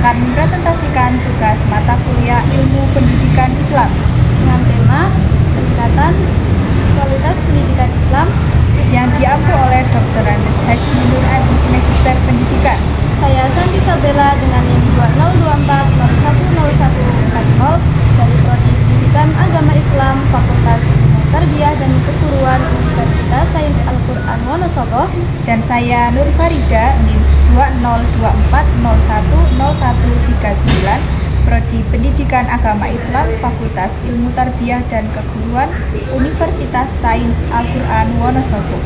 akan mempresentasikan tugas mata kuliah Ilmu Pendidikan Islam dengan tema peningkatan kualitas pendidikan Islam yang diampu oleh Dr. Andes Haji Nur Aziz, Magister Pendidikan. Saya Santi Sabella dengan NIM 2024010140 dari Prodi Pendidikan Agama Islam Fakultas Ilmu Tarbiyah dan Keguruan Universitas Sains Al-Quran Wonosobo. Dan saya Nur Farida, NIM 2024010139, Prodi Pendidikan Agama Islam Fakultas Ilmu Tarbiyah dan Keguruan Universitas Sains Al-Quran Wonosobo.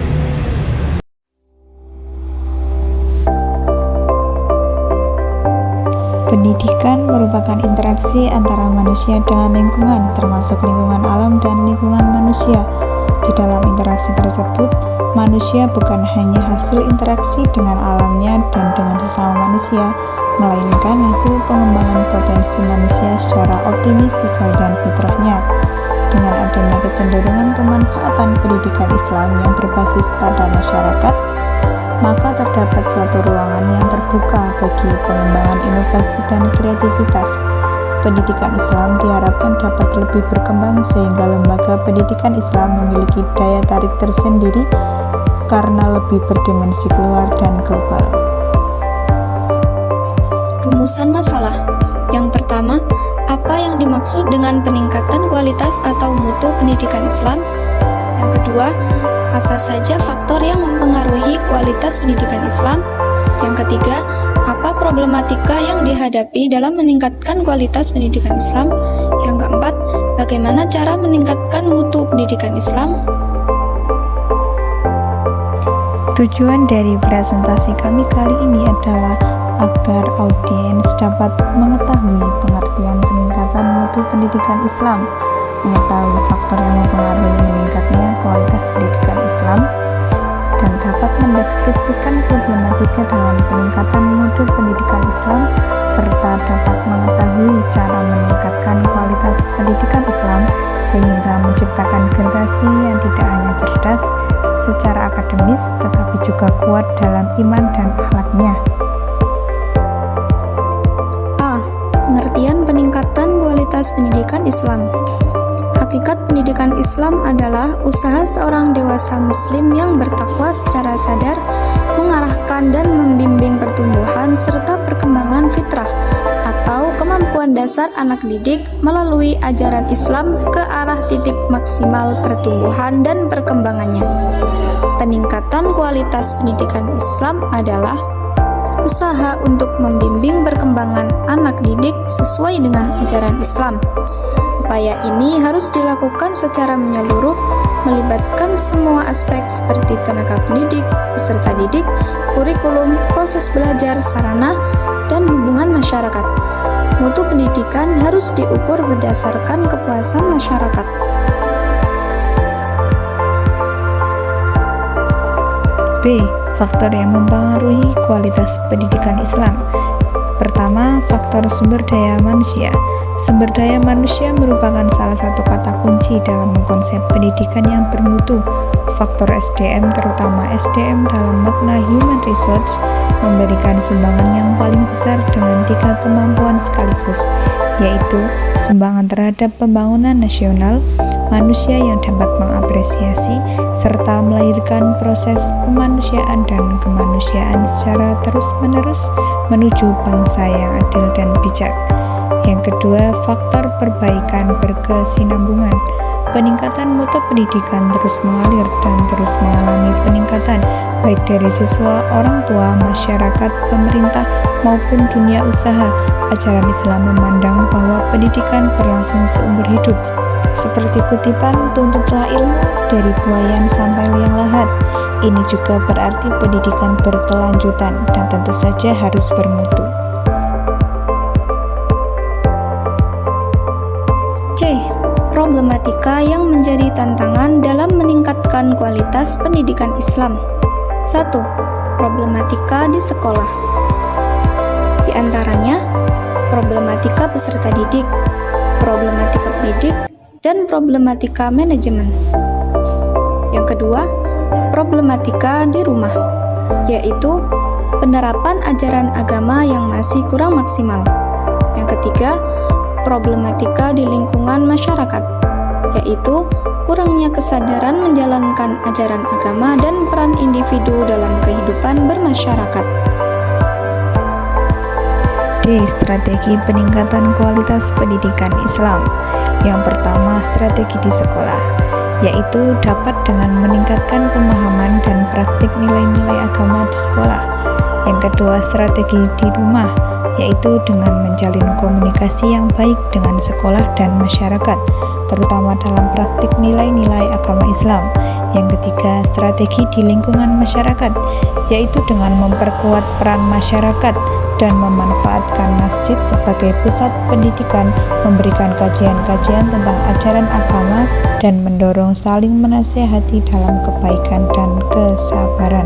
Pendidikan merupakan interaksi antara manusia dengan lingkungan, termasuk lingkungan alam dan lingkungan manusia. Di dalam interaksi tersebut, manusia bukan hanya hasil interaksi dengan alamnya dan dengan sesama manusia, melainkan hasil pengembangan potensi manusia secara optimis sesuai dengan fitrahnya. Dengan adanya kecenderungan pemanfaatan pendidikan Islam yang berbasis pada masyarakat, maka terdapat suatu ruangan yang terbuka bagi pengembangan inovasi dan kreativitas. Pendidikan Islam diharapkan dapat lebih berkembang sehingga lembaga pendidikan Islam memiliki daya tarik tersendiri karena lebih berdimensi keluar dan global. Rumusan masalah. Yang pertama, apa yang dimaksud dengan peningkatan kualitas atau mutu pendidikan Islam? Yang kedua, apa saja faktor yang mempengaruhi kualitas pendidikan Islam? Yang ketiga, apa problematika yang dihadapi dalam meningkatkan kualitas pendidikan Islam? Yang keempat, bagaimana cara meningkatkan mutu pendidikan Islam? Tujuan dari presentasi kami kali ini adalah agar audiens dapat mengetahui pengertian peningkatan mutu pendidikan Islam, mengetahui faktor yang mempengaruhi meningkatnya kualitas pendidikan Islam, dan dapat mendeskripsikan problematika dalam peningkatan mutu pendidikan Islam, serta dapat mengetahui cara meningkatkan kualitas pendidikan Islam sehingga menciptakan generasi yang tidak hanya cerdas secara akademis tetapi juga kuat dalam iman dan akhlaknya. A. Pengertian peningkatan kualitas pendidikan Islam. Hakikat pendidikan Islam adalah usaha seorang dewasa muslim yang bertakwa secara sadar, mengarahkan dan membimbing pertumbuhan serta perkembangan fitrah atau kemampuan dasar anak didik melalui ajaran Islam ke arah titik maksimal pertumbuhan dan perkembangannya. Peningkatan kualitas pendidikan Islam adalah usaha untuk membimbing perkembangan anak didik sesuai dengan ajaran Islam. Upaya ini harus dilakukan secara menyeluruh, melibatkan semua aspek seperti tenaga pendidik, peserta didik, kurikulum, proses belajar, sarana, dan hubungan masyarakat. Mutu pendidikan harus diukur berdasarkan kepuasan masyarakat. B. Faktor yang mempengaruhi kualitas pendidikan Islam. Pertama, faktor sumber daya manusia. Sumber daya manusia merupakan salah satu kata kunci dalam konsep pendidikan yang bermutu. Faktor SDM, terutama SDM dalam makna human resource, memberikan sumbangan yang paling besar dengan 3 kemampuan sekaligus, yaitu sumbangan terhadap pembangunan nasional, manusia yang dapat mengapresiasi, serta melahirkan proses kemanusiaan dan kemanusiaan secara terus-menerus menuju bangsa yang adil dan bijak. Yang kedua, faktor perbaikan berkesinambungan. Peningkatan mutu pendidikan terus mengalir dan terus mengalami peningkatan, baik dari siswa, orang tua, masyarakat, pemerintah, maupun dunia usaha. Ajaran Islam memandang bahwa pendidikan berlangsung seumur hidup. Seperti kutipan, tuntutlah ilmu dari buayan sampai liang lahat. Ini juga berarti pendidikan berkelanjutan dan tentu saja harus bermutu. C. Problematika yang menjadi tantangan dalam meningkatkan kualitas pendidikan Islam. 1. Problematika di sekolah. Di antaranya, problematika peserta didik, problematika pendidik, dan problematika manajemen. Yang kedua, problematika di rumah, yaitu penerapan ajaran agama yang masih kurang maksimal. Yang ketiga, problematika di lingkungan masyarakat, yaitu kurangnya kesadaran menjalankan ajaran agama dan peran individu dalam kehidupan bermasyarakat. D. Strategi peningkatan kualitas pendidikan Islam. Yang pertama, strategi di sekolah, yaitu dapat dengan meningkatkan pemahaman dan praktik nilai-nilai agama di sekolah. Yang kedua, strategi di rumah, yaitu dengan menjalin komunikasi yang baik dengan sekolah dan masyarakat, terutama dalam praktik nilai-nilai agama Islam. Yang ketiga, strategi di lingkungan masyarakat, yaitu dengan memperkuat peran masyarakat dan memanfaatkan masjid sebagai pusat pendidikan, memberikan kajian-kajian tentang ajaran agama, dan mendorong saling menasihati dalam kebaikan dan kesabaran.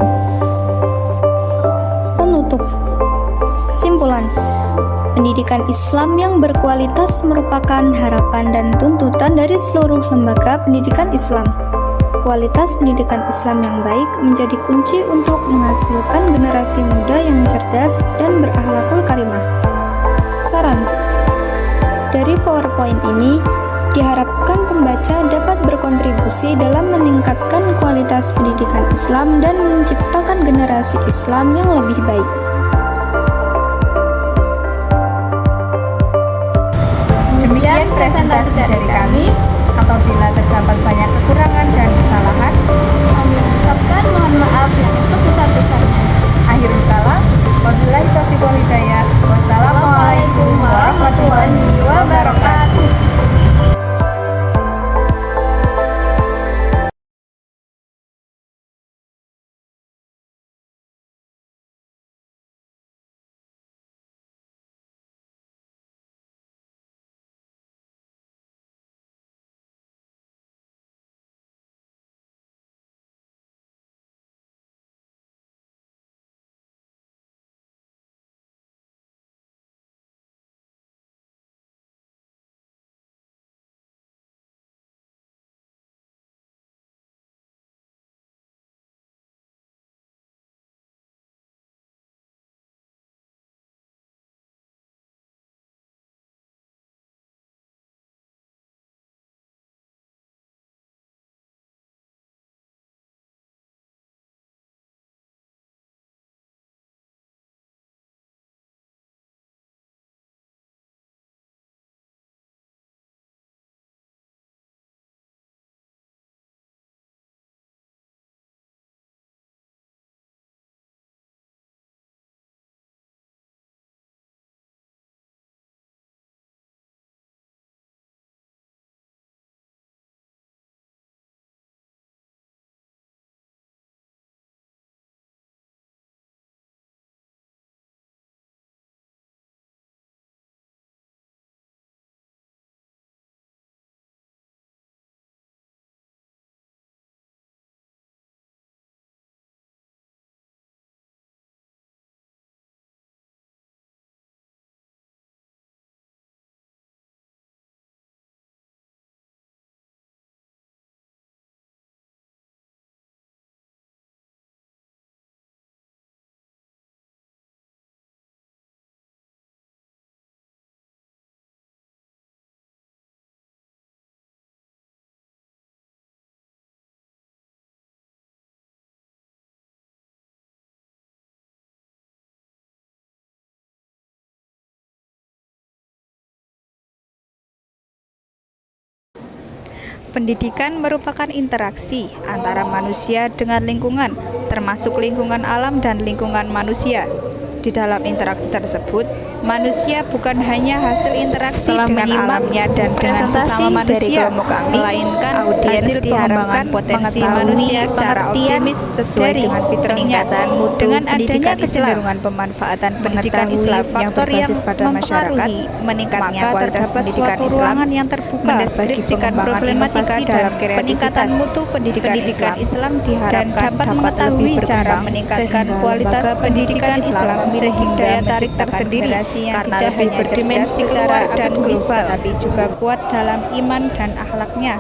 Penutup. Kesimpulan, pendidikan Islam yang berkualitas merupakan harapan dan tuntutan dari seluruh lembaga pendidikan Islam. Kualitas pendidikan Islam yang baik menjadi kunci untuk menghasilkan generasi muda yang cerdas dan berakhlakul karimah. Saran dari PowerPoint ini diharapkan pembaca dapat berkontribusi dalam meningkatkan kualitas pendidikan Islam dan menciptakan generasi Islam yang lebih baik. Demikian presentasi dari kami. Apabila terdapat banyak kekurangan dan kesalahan, Kami mengucapkan mohon maaf yang sebesar-besarnya. akhirul kalam, wabillahi taufiq wal hidayah. Wassalamualaikum warahmatullahi wabarakatuh. Pendidikan merupakan interaksi antara manusia dengan lingkungan, termasuk lingkungan alam dan lingkungan manusia. Di dalam interaksi tersebut, manusia bukan hanya hasil interaksi dengan alamnya dan dengan sesama manusia, melainkan hasil pengembangan potensi manusia secara optimis sesuai dengan fitrahnya. Dengan adanya kecenderungan pemanfaatan pendidikan Islam yang berbasis pada masyarakat, meningkatnya kualitas pendidikan Islam yang terbuka mendeskripsikan problematika dalam peningkatan mutu pendidikan Islam diharapkan dapat mengetahui cara meningkatkan kualitas pendidikan Islam sehingga daya tarik tersendiri karena lebih berdimensi secara dan global, tapi juga kuat dalam iman dan akhlaknya.